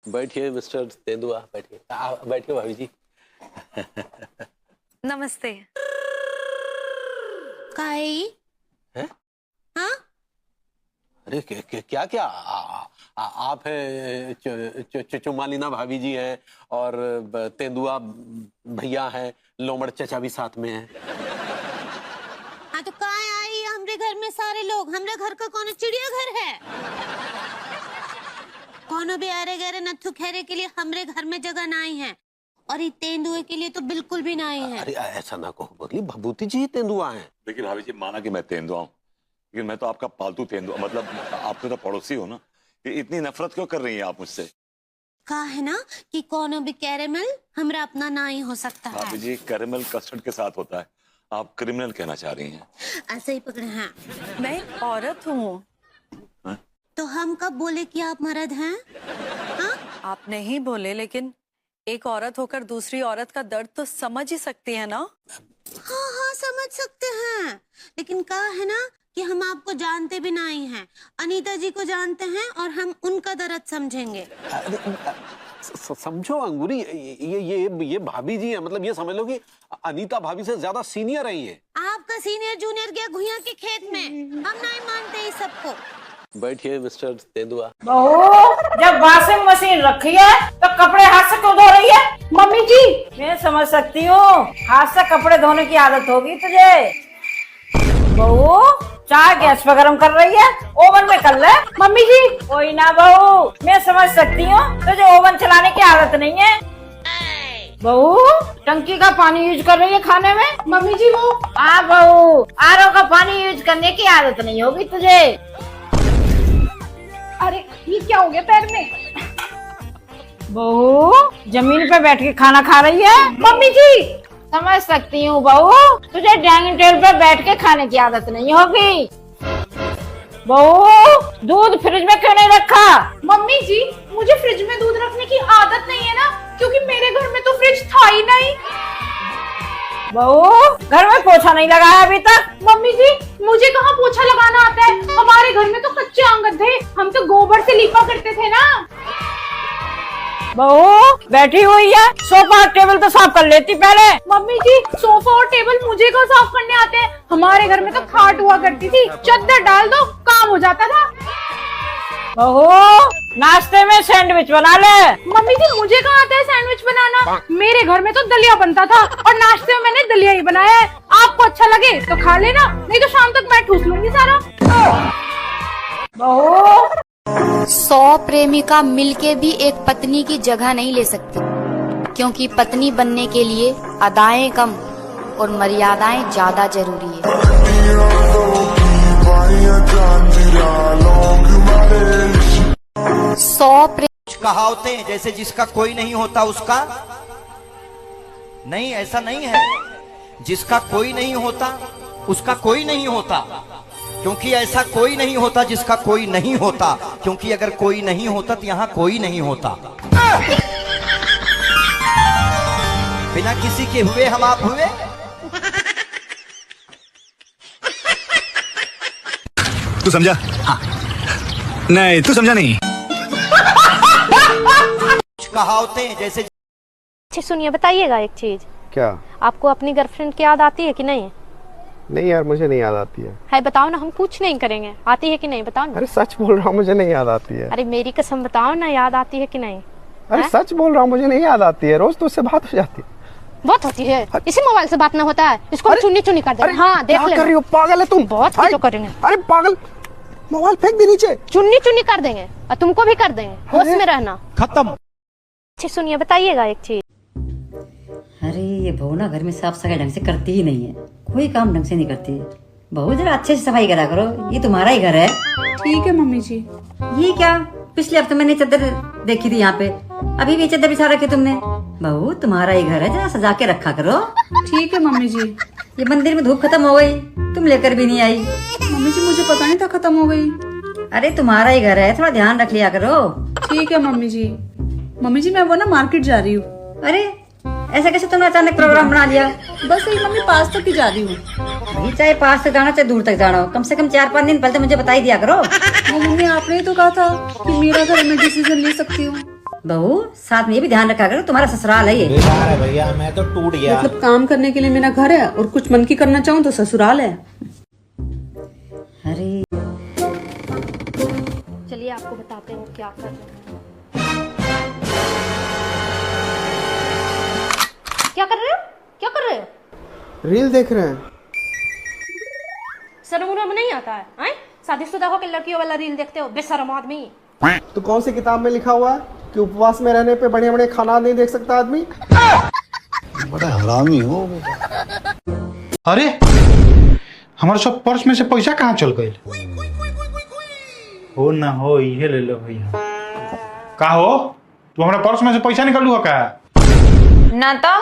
बैठिए मिस्टर तेंदुआ, बैठिए। बैठिए भाभी जी। नमस्ते। काई हैं? हाँ अरे क्या क्या आप है चुमालिना भाभी जी हैं और तेंदुआ भैया हैं, लोमड़ चचा भी साथ में हैं। हाँ तो काई आई हमरे घर में सारे लोग। हमरे घर का कौन चिड़ियाघर है? कौनो भी अरे गहरे नथु खेरे के लिए हमरे घर में जगह नहीं है, और ये तेंदुए के लिए तो बिल्कुल भी नहीं है। अरे ऐसा ना कहो बगली, भभूति जी ही तेंदुआ हैं। लेकिन भाभी जी माना कि मैं तेंदुआ हूँ, लेकिन मैं तो आपका पालतू तेंदुआ, मतलब आप तो पड़ोसी हो ना। ये इतनी नफरत क्यों कर रही हैं आप मुझसे? कहा है ना कि कौनो भी कैरेमल हमरा अपना नहीं हो सकता है। भाभी जी कैरेमल कस्टर्ड के साथ होता है, आप क्रिमिनल कहना चाह रही हैं। ऐसे ही पकड़े हैं। मैं एक औरत हूँ। तो हम कब बोले कि आप मर्द हैं? हाँ? आप नहीं बोले, लेकिन एक औरत होकर दूसरी औरत का दर्द तो समझ ही सकती है ना। हाँ हाँ समझ सकते हैं, लेकिन कहा है ना कि हम आपको जानते भी नहीं हैं। अनीता जी को जानते हैं और हम उनका दर्द समझेंगे। समझो अंगूरी, ये भाभी जी है, मतलब ये समझ लो कि अनीता भाभी से ज्यादा सीनियर है ये। आपका सीनियर जूनियर गया घुइयां के खेत में। हम नहीं मानते इस सबको। बैठिए मिस्टर तेंदुआ। बहू, जब वॉशिंग मशीन रखी है तो कपड़े हाथ से क्यों धो रही है? मम्मी जी, मैं समझ सकती हूँ, हाथ से कपड़े धोने की आदत होगी तुझे। बहू, चाय गैस पर गरम कर रही है, ओवन में कर ले। मम्मी जी, कोई ना बहू, मैं समझ सकती हूँ, तुझे ओवन चलाने की आदत नहीं है। बहू, टंकी का पानी यूज कर रही है खाने में। मम्मी जी वो बहू, आरओ का पानी यूज करने की आदत नहीं होगी तुझे। अरे ये क्या हो गया पैर में? बहू, जमीन पे बैठ के खाना खा रही है। मम्मी जी, समझ सकती हूँ बहू, तुझे डाइनिंग टेबल पे बैठ के खाने की आदत नहीं होगी। बहू, दूध फ्रिज में क्यों नहीं रखा? मम्मी जी, मुझे फ्रिज में दूध रखने की आदत नहीं है ना, क्योंकि मेरे घर में तो फ्रिज था ही नहीं। बहू, घर में पोछा नहीं लगाया अभी तक? मम्मी जी, मुझे कहाँ पोछा लगाना आता है, हमारे घर में तो कच्चे आंगन थे, हम तो गोबर से लीपा करते थे ना। बहू, बैठी हुई है, सोफा और टेबल तो साफ कर लेती पहले। मम्मी जी, सोफा और टेबल मुझे कहाँ साफ करने आते हैं, हमारे घर में तो खाट हुआ करती थी, चद्दर डाल दो काम हो जाता था। बहू, नाश्ते में सैंडविच बना ले। मम्मी जी, मुझे कहाँ आता है सैंडविच बनाना, मेरे घर में तो दलिया बनता था और नाश्ते में मैंने दलिया ही बनाया है। आपको अच्छा लगे तो खा लेना, नहीं तो शाम तक मैं ठूस लूंगी सारा। बहू, 100 प्रेमिका मिलके भी एक पत्नी की जगह नहीं ले सकती, क्योंकि पत्नी बनने के लिए अदाएं कम और मर्यादाएं ज्यादा जरूरी है। कहावतें जैसे जिसका कोई नहीं होता उसका नहीं, ऐसा नहीं है। जिसका कोई नहीं होता उसका कोई नहीं होता, क्योंकि ऐसा कोई नहीं होता जिसका कोई नहीं होता, क्योंकि अगर कोई नहीं होता तो यहाँ कोई नहीं होता। बिना किसी के हुए हम आप हुए। तू समझा? हाँ। नहीं तू समझा नहीं। कहावतें जैसे। अच्छा सुनिए, बताइएगा एक चीज। क्या? आपको अपनी गर्लफ्रेंड की याद आती है कि नहीं? नहीं यार, मुझे नहीं याद आती है। बताओ ना, हम कुछ नहीं करेंगे। आती है कि नहीं बताओ ना। अरे सच बोल रहा हूँ, मुझे नहीं याद आती है। अरे मेरी कसम बताओ ना, याद आती है कि नहीं? अरे सच बोल रहा हूँ, मुझे नहीं याद आती है। रोज तो उससे बात हो जाती है। बहुत होती है, इसी मोबाइल से बात ना होता है, इसको चुन्नी चुन्नी कर दे। हाँ देख क्या कर रही हो? पागल है तुम? बहुत कुछ करेंगे। अरे पागल, मोबाइल फेंक दे नीचे। चुन्नी चुन्नी कर देंगे और तुमको भी कर देंगे, होश में रहना। खत्म। अच्छा सुनिए, बताइएगा एक चीज। अरे ये बहू ना घर में साफ सफाई ढंग से करती ही नहीं है, कोई काम ढंग से नहीं करती है। बहू जरा अच्छे से सफाई करा करो, ये तुम्हारा ही घर है। ठीक है मम्मी जी। ये क्या, पिछले हफ्ते मैंने चादर देखी थी यहाँ पे, अभी भी चादर बिछा रखी तुमने। बहू तुम्हारा ही घर है, जरा सजा के रखा करो। ठीक है मम्मी जी। ये मंदिर में धूप खत्म हो गई, तुम लेकर भी नहीं आई। मम्मी जी, मुझे पता नहीं था खत्म हो गई। अरे तुम्हारा ही घर है, थोड़ा ध्यान रख लिया करो। ठीक है मम्मी जी। मम्मी जी, मैं वो ना मार्केट जा रही हूँ। अरे ऐसा कैसे तुमने अचानक प्रोग्राम बना लिया? बस यही मम्मी, पास तक ही जा रही हूँ। भाई चाहे पास तक जाना चाहे दूर तक जाना हो, कम से कम 4-5 दिन पहले तो मुझे बता ही दिया करो। वो मम्मी, आपने ही तो कहा था कि मेरा घर मैं डिसीजन ले सकती हूँ। बहू साथ में ये भी ध्यान रखा करो, तुम्हारा ससुराल है ये। बेकार है भैया, मैं तो टूट गया। मतलब काम करने के लिए मेरा घर है और कुछ मन की करना चाहूँ तो ससुराल है। अरे चलिए आपको बताते हैं वो क्या कर रहे हैं। क्या कर रहे हो? क्या कर रहे हो? रील देख रहे हैं। शर्म उर्म नहीं आता है? हैं? शादीशुदा होकर लड़कियों वाला रील देखते हो, बेशर्म आदमी। तो कौन सी किताब में लिखा हुआ है कि उपवास में रहने पे बढ़िया बढ़िया खाना नहीं देख सकता आदमी? बड़ा हरामी हो। अरे हमारे सब पर्स में से पैसा कहाँ चल गए? हो ना हो ये ले लो भैया। का हो तू हमारे पर्स में से पैसा निकालू हो का? ना तो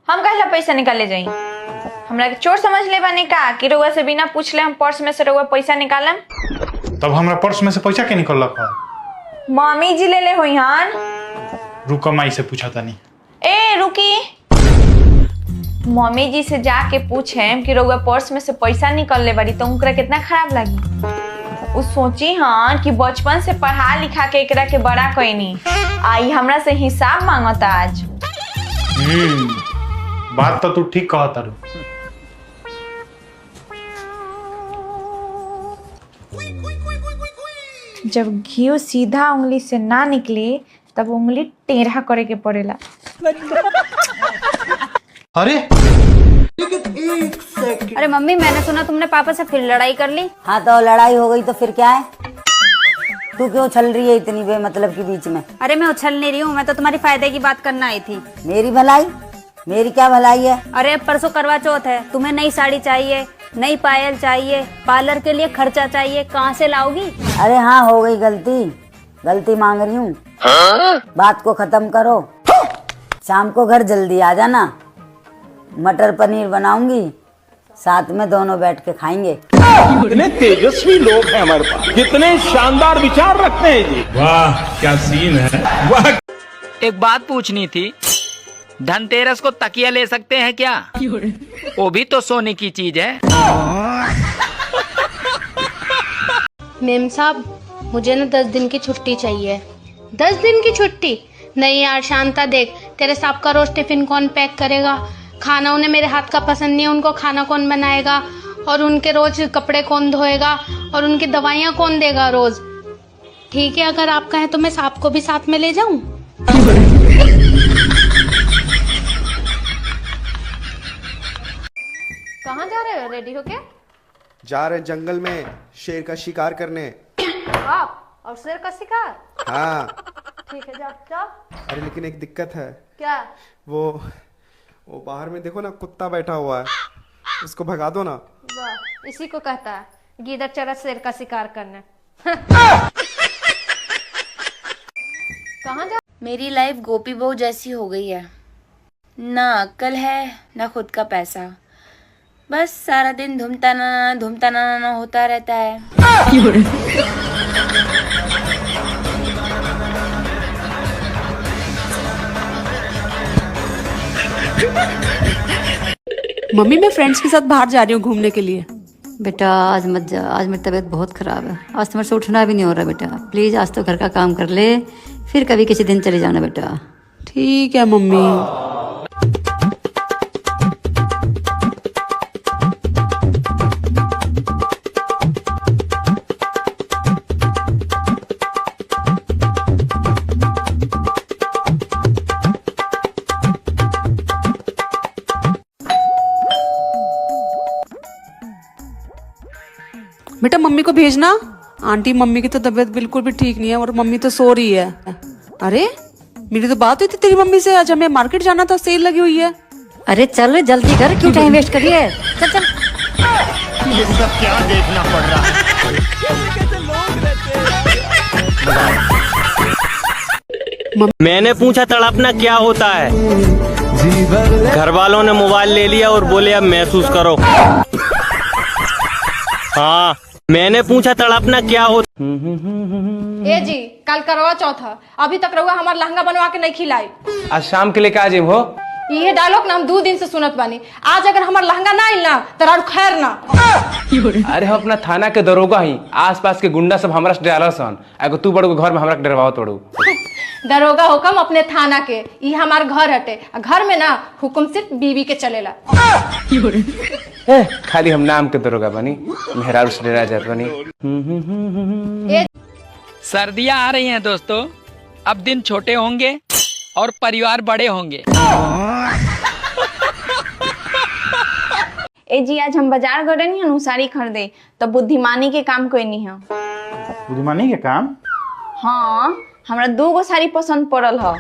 हम कहला पैसा निकाले जाई। हमरा के चोर समझ ले बानी का कि रउआ से बिना पूछले हम पर्स में से रउआ पैसा निकालम? तब हमारा पर्स में से पैसा के निकलक है? मम्मी जी ले ले होई हन। रुको माई से पूछा तानी। ए रुकी, मम्मी जी से जाके पूछेम कि रउआ पर्स में से पैसा निकल ले बाड़ी तो उनकरा कितना खराब लगी। उ सोची हन कि बचपन से पढ़ा लिखा के एकरा के बड़ा कइनी, आई हमरा से हिसाब मांगता आज। बात तो तू ठीक कहता रू। जब घी सीधा उंगली से ना निकले तब उंगली टेढ़ा करे के पड़ेला। अरे अरे मम्मी, मैंने सुना तुमने पापा से फिर लड़ाई कर ली। हाँ तो लड़ाई हो गई तो फिर क्या है? तू क्यों छल रही है इतनी बेमतलब के बीच में? अरे मैं उछल नहीं रही हूँ, मैं तो तुम्हारी फायदे की बात करना आई थी। मेरी भलाई? मेरी क्या भलाई है? अरे परसों करवा चौथ है, तुम्हें नई साड़ी चाहिए, नई पायल चाहिए, पार्लर के लिए खर्चा चाहिए, कहाँ से लाओगी? अरे हाँ हो गई गलती मांग रही हूँ। बात को खत्म करो, शाम को घर जल्दी आ जाना, मटर पनीर बनाऊंगी, साथ में दोनों बैठ के खाएंगे। कितने तेजस्वी लोग हैं हमारे पास, कितने शानदार विचार रखते हैं जी। वाह क्या सीन है, वाह। एक बात पूछनी थी, धनतेरस को तकिया ले सकते हैं क्या? वो भी तो सोने की चीज है। मेम साहब, मुझे ना 10 दिन की छुट्टी चाहिए। 10 दिन की छुट्टी? नहीं यार शांता, देख तेरे साहब का रोज टिफिन कौन पैक करेगा, खाना उन्हें मेरे हाथ का पसंद नहीं है, उनको खाना कौन बनाएगा, और उनके रोज कपड़े कौन धोएगा, और उनकी दवाइयाँ कौन देगा रोज। ठीक है, अगर आप कहें तो मैं साहब को भी साथ में ले जाऊं? कहाँ जा रहे हो? रेडी हो क्या? जा रहे जंगल में शेर का शिकार करने। आप और शेर का शिकार? हाँ ठीक है, जाओ। अरे लेकिन एक दिक्कत है। क्या? वो बाहर में देखो ना, कुत्ता बैठा हुआ है, उसको भगा दो ना। वाह, इसी को कहता है गीदड़ चढ़ा शेर का शिकार करने। कहाँ जा? मेरी लाइफ गोपी बहू जैसी हो गई है, ना अक्ल है ना खुद का पैसा, बस सारा दिन धूमता ना होता रहता है। मम्मी मैं फ्रेंड्स के साथ बाहर जा रही हूँ घूमने के लिए। बेटा आज मत जा, आज मेरी तबीयत बहुत खराब है, आज तुम्हारे से उठना भी नहीं हो रहा बेटा। प्लीज आज तो घर का काम कर ले, फिर कभी किसी दिन चले जाना बेटा। ठीक है मम्मी। बेटा मम्मी को भेजना। आंटी मम्मी की तो तबीयत बिल्कुल भी ठीक नहीं है और मम्मी तो सो रही है। अरे मेरी तो बात हुई थी तेरी मम्मी से, आज हमें मार्केट जाना था, सेल लगी हुई है। अरे चल जल्दी कर, क्यों टाइम वेस्ट करिए, चल चल। ये सब क्या देखना पड़ रहा है? मैंने पूछा तड़पना क्या होता है, घर वालों ने मोबाइल ले लिया और बोले अब महसूस करो। हाँ मैंने पूछा तड़पना क्या होता। ए जी, कल करवा चौथ है, अभी तक रहुआ हमारा लहंगा बनवा के नहीं खिलाई। आज शाम के लिए का हो? ये डायलॉग ना हम 2 दिन से सुनत बानी, आज अगर हमारा लहंगा ना आइल ना तो खैर ना। अरे हम अपना थाना के दरोगा ही, आसपास के गुंडा सब हमरा से डराला सन, अगर तू बड़ो घर में हमरा के डरवावत पड़ू। दरोगा हुक्म अपने थाना के, ये हमार घर हटे, घर में ना हुक्म सिर्फ बीवी के चलेला। खाली हम नाम के दरोगा बनी, मेहरारू से डरा जात बनी। सर्दियां आ रही हैं दोस्तों, अब दिन छोटे होंगे और परिवार बड़े होंगे। ए जी आज हम बाजार गए नहीं हनु साड़ी खरीदे, तो बुद्धिमानी के काम कोई नहीं है। बुद्धिमानी के काम? हाँ, हमरा 2 गो साड़ी पसंद पड़ल है,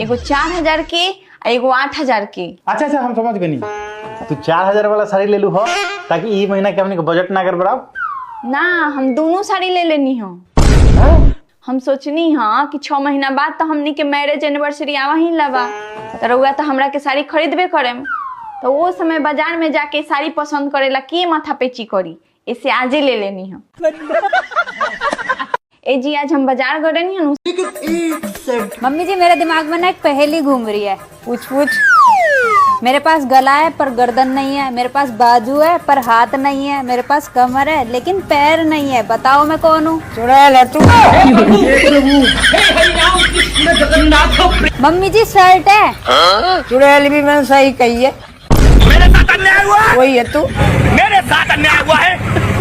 एगो 4000 के आ एगो 8000 के। अच्छा अच्छा, हम समझ गए। तू 4000 वाला साड़ी ले लू हो ताकि ई महीना के हमने को बजट ना गड़बड़ाओ। ना, हम दोनों साड़ी ले लेनी हो। हम सोचनी हाँ कि 6 महीना बाद तो हमनी के मैरिज एनिवर्सरी आवा ही लबा, तो रउआ तो हमरा के साड़ी खरीदबे करेम, तो वो समय बाजार में जाके साड़ी पसंद करेला के माथा पेची करी, इसे आजे ले लेनी हो। ए जी आज हम बाजार गए नहीं हनु। मम्मी जी मेरे दिमाग में ना एक पहेली घूम रही है। पूछ। मेरे पास गला है पर गर्दन नहीं है, मेरे पास बाजू है पर हाथ नहीं है, मेरे पास कमर है लेकिन पैर नहीं है, बताओ मैं कौन हूँ? चुड़ैल है तू। मम्मी जी शर्ट है। चुड़ैल भी मैंने सही कही है। मेरे साथ अन्याय हुआ है। वही है तू। मेरे साथ अन्याय हुआ है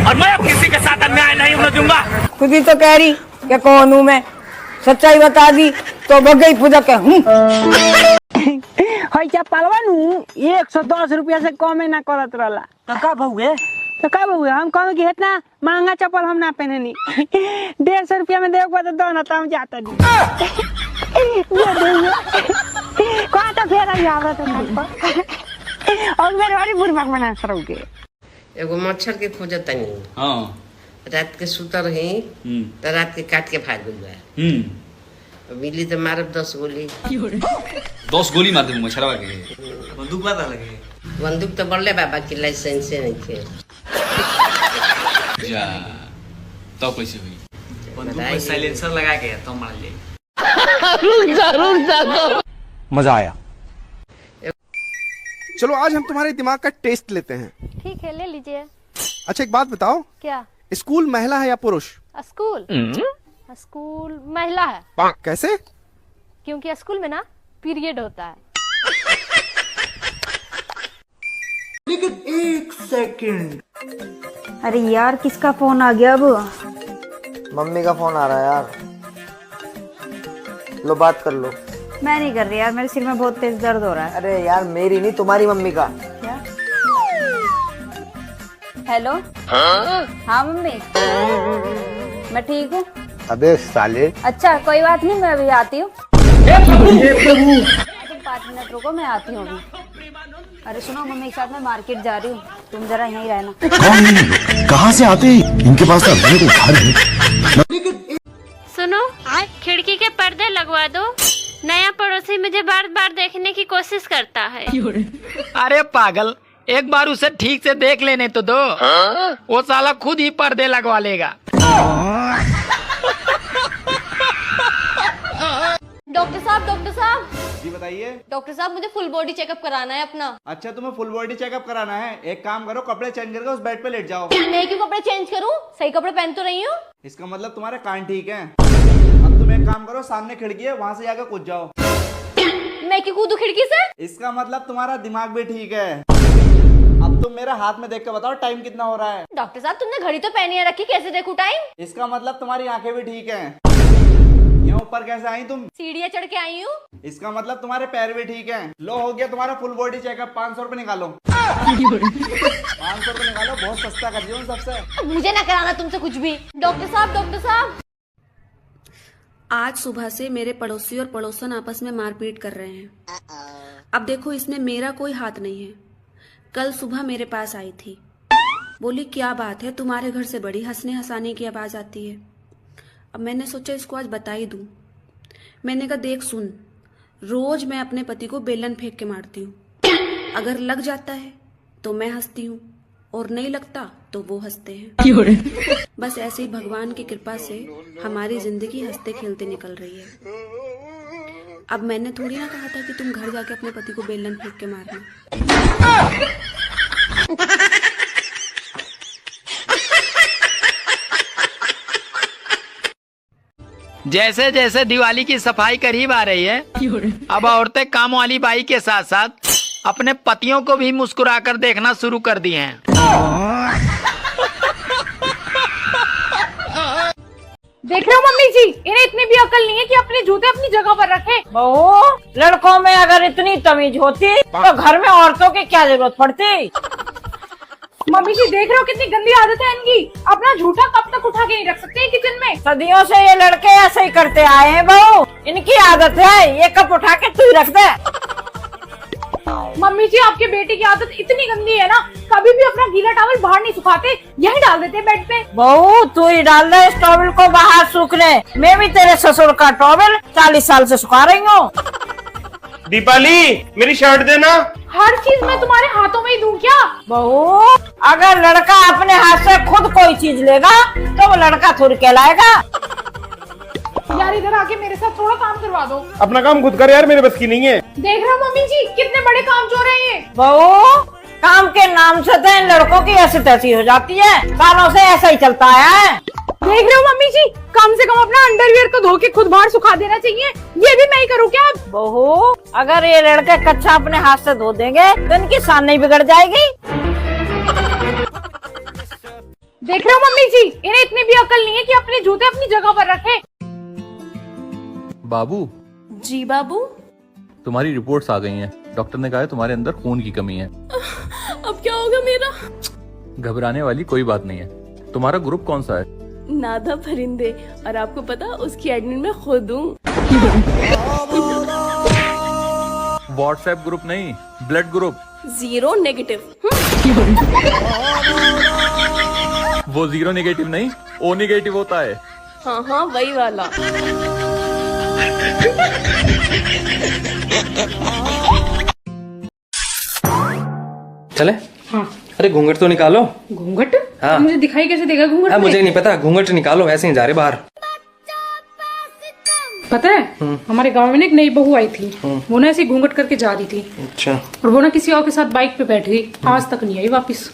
और मैं अब किसी के साथ अन्याय नहीं होने दूंगा। खुद ही तो कह रही कि कौन हूँ मैं, सच्चाई बता दी तो बगई फुदक हूँ। है क्या पालवान हूँ, 110 रुपया से कम ना करत रहला। तो का बहुए हम कहूँ कि इतना महंगा चप्पल हम ना पहननी। 150 रुपया में देख तो दो ना, तो हम जाता नहीं। कहा तो फेर आई आवत और मेरे वाली बुढ़बाक बना सरोगे। एगो मच्छर के खोजत तनी। हाँ। रात के सुतर रही तो रात के काट के भाग गई बा। मिली तो मारब 10 गोली। 10 गोली मार दे मच्छरवा के। बंदूक पता लगे? बंदूक तो बड़ले बाबा की लाइसेंस नहीं थे। जा तो कैसे हुई? बंदूक में साइलेंसर लगा के तो मार ले। रुक जा। मजा आया। चलो आज हम तुम्हारे दिमाग का टेस्ट लेते हैं। ठीक है, ले लीजिए। अच्छा एक बात बताओ, क्या? स्कूल महिला है या पुरुष? स्कूल स्कूल महिला है। कैसे? क्योंकि स्कूल में ना पीरियड होता है। लेकिन 1 सेकंड। अरे यार किसका फोन आ गया अब? मम्मी का फोन आ रहा है यार। लो बात कर लो। मैं नहीं कर रही यार, मेरे सिर में बहुत तेज दर्द हो रहा है। अरे यार मेरी नहीं, तुम्हारी मम्मी का। क्या? हेलो। हाँ मम्मी, मैं ठीक हूँ। अबे साले। अच्छा कोई बात नहीं, मैं अभी आती हूँ। 5 मिनट रुको, मैं आती हूँ अभी। अरे सुनो मम्मी, एक साथ मैं मार्केट जा रही हूँ, तुम जरा यहीं रहना। कहाँ से आते इनके पास तो घर है। सुनो, खिड़की के पर्दे लगवा दो, नया पड़ोसी मुझे बार बार देखने की कोशिश करता है। अरे पागल, एक बार उसे ठीक से देख लेने तो दो। वो साला खुद ही पर्दे लगवा लेगा। डॉक्टर साहब जी बताइए। डॉक्टर साहब मुझे फुल बॉडी चेकअप कराना है अपना। अच्छा तुम्हें फुल बॉडी चेकअप कराना है, एक काम करो कपड़े चेंज करके उस बेड पे लेट जाओ। मैं क्यों कपड़े चेंज करूं, सही कपड़े पहन तो रही हूँ। इसका मतलब तुम्हारे कान ठीक है। अब तुम एक काम करो, सामने खिड़की है वहाँ से जाकर कूद जाओ। मैं क्यों कूदूं खिड़की से? इसका मतलब तुम्हारा दिमाग भी ठीक है। अब तुम मेरे हाथ में देख के बताओ टाइम कितना हो रहा है। डॉक्टर साहब तुमने घड़ी तो पहनी है रखी, कैसे देखूं टाइम? इसका मतलब तुम्हारी आंखें भी ठीक हैं। यहाँ ऊपर कैसे आई तुम? सीढ़ियाँ चढ़ के आई हूँ। इसका मतलब तुम्हारे पैर भी ठीक हैं। लो हो गया तुम्हारा फुल बॉडी चेकअप। 500 रुपए निकालो। 500 रुपए निकालो, बहुत सस्ता कर दिया सबसे। मुझे ना कराना तुमसे कुछ भी। डॉक्टर साहब आज सुबह से मेरे पड़ोसी और पड़ोसन आपस में मारपीट कर रहे हैं। अब देखो इसमें मेरा कोई हाथ नहीं है। कल सुबह मेरे पास आई थी, बोली क्या बात है, तुम्हारे घर से बड़ी हंसने हंसाने की आवाज आती है। अब मैंने सोचा इसको आज बता ही दूं। मैंने कहा देख सुन, रोज मैं अपने पति को बेलन फेंक के मारती हूँ। अगर लग जाता है तो मैं हंसती हूँ और नहीं लगता तो वो हंसते हैं। बस ऐसे ही भगवान की कृपा से हमारी जिंदगी हंसते खेलते निकल रही है। अब मैंने थोड़ी ना कहा था कि तुम घर जाके अपने पति को बेलन फेंक के मारना। जैसे जैसे दिवाली की सफाई करीब आ रही है, अब औरतें काम वाली बाई के साथ साथ अपने पतियों को भी मुस्कुराकर देखना शुरू कर दी हैं। देख रहे हो मम्मी जी, इन्हें इतनी भी अकल नहीं है कि अपने जूते अपनी जगह पर रखें। बहू, लड़कों में अगर इतनी तमीज होती तो घर में औरतों की क्या जरूरत पड़ती। मम्मी जी देख रहे हो कितनी गंदी आदत है इनकी। अपना झूठा कब तक उठा के नहीं रख सकते किचन में। सदियों से ये लड़के ऐसे ही करते आए हैं बहू, इनकी आदत है। ये कप उठा के तू ही रख दे। मम्मी जी आपके बेटे की आदत इतनी गंदी है ना, कभी भी अपना गीला टॉवल बाहर नहीं सुखाते, यही डाल देते बेड पे। बहू तू ही डाल दे इस टॉवल को बाहर सूखने। मैं भी तेरे ससुर का टॉवल 40 साल से सुखा रही हूँ। दीपाली मेरी शर्ट देना। हर चीज मैं तुम्हारे हाथों में ही दूं क्या? बहू अगर लड़का अपने हाथ से खुद कोई चीज लेगा तो वो लड़का थोड़ी कहलाएगा। यार इधर आके मेरे साथ थोड़ा काम करवा दो। अपना काम खुद कर यार, मेरे बस की नहीं है। देख रहे हो मम्मी जी कितने बड़े काम चोर हैं ये। बहू काम के नाम से तो इन लड़कों की ऐसी तैसी हो जाती है, सालों से ऐसा ही चलता है। देख रहे हो मम्मी जी, कम से कम अपना अंडरवियर को धो के खुद बाहर सुखा देना चाहिए। ये भी मैं ही करूँ क्या? बहू अगर ये लड़के कच्चा अपने हाथ से धो देंगे तो इनकी शान नहीं बिगड़ जाएगी। देख रहे हो मम्मी जी, इन्हें इतनी भी अकल नहीं है कि अपने जूते अपनी जगह पर रखें। बाबू। जी बाबू। तुम्हारी रिपोर्ट्स आ गई हैं। डॉक्टर ने कहा है तुम्हारे अंदर खून की कमी है। अब क्या होगा मेरा? घबराने वाली कोई बात नहीं है। तुम्हारा ग्रुप कौन सा है? नादा परिंदे, और आपको पता उसकी एडमिन मैं खुद हूँ। व्हाट्सएप ग्रुप नहीं, ब्लड ग्रुप। 0 नेगेटिव। वो 0 नेगेटिव नहीं, O नेगेटिव होता है। हाँ हाँ वही वाला। चले? हाँ। अरे घूंघट तो निकालो। घूंघट? हाँ। मुझे दिखाई कैसे देगा घूंघट? हाँ, मुझे नहीं पता, घूंघट निकालो, ऐसे ही जा रहे बाहर। पता है हमारे गांव में ना एक नई बहू आई थी, वो ना ऐसे घूंघट करके जा रही थी। अच्छा। और वो ना किसी और के साथ बाइक पे बैठ गई, आज तक नहीं आई वापस।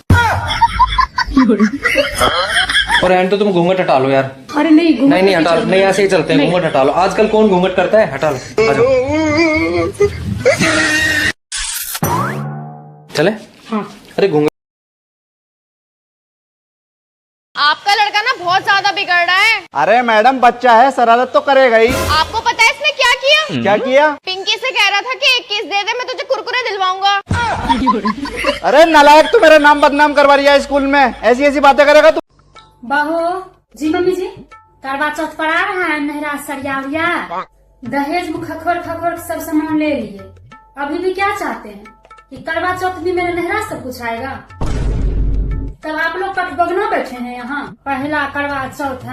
और एंड तो तुम घूंघट हटा लो यार। अरे नहीं घूंघट नहीं हटा लो, नहीं ऐसे ही चलते हैं, घूंघट हटा लो। आजकल कौन घूंघट करता है? हटा लो, आ जाओ। चले? हाँ। अरे घूंघट। आपका लड़का ना बहुत ज्यादा बिगड़ रहा है। अरे मैडम बच्चा है, शरारत तो करेगा ही। आपको पता है इसने क्या किया? क्या किया? पिंकी से कह रहा था कि 21 दे दे, मैं तुझे कुरकुरे दिलवाऊंगा। अरे नालायक, तू मेरा नाम बदनाम करवा रही है स्कूल में, ऐसी ऐसी बातें करेगा तू। बहू जी, मम्मी जी करवा चौथ पर आ रहा है, मेहरा सरिया दहेज में खखोर खखोर सब सामान ले लिए। अभी भी क्या चाहते हैं कि करवा चौथ भी मेरे नहरा से पूछाएगा? तब आप लोग कटबगना बैठे हैं यहाँ। पहला करवा चौथ है।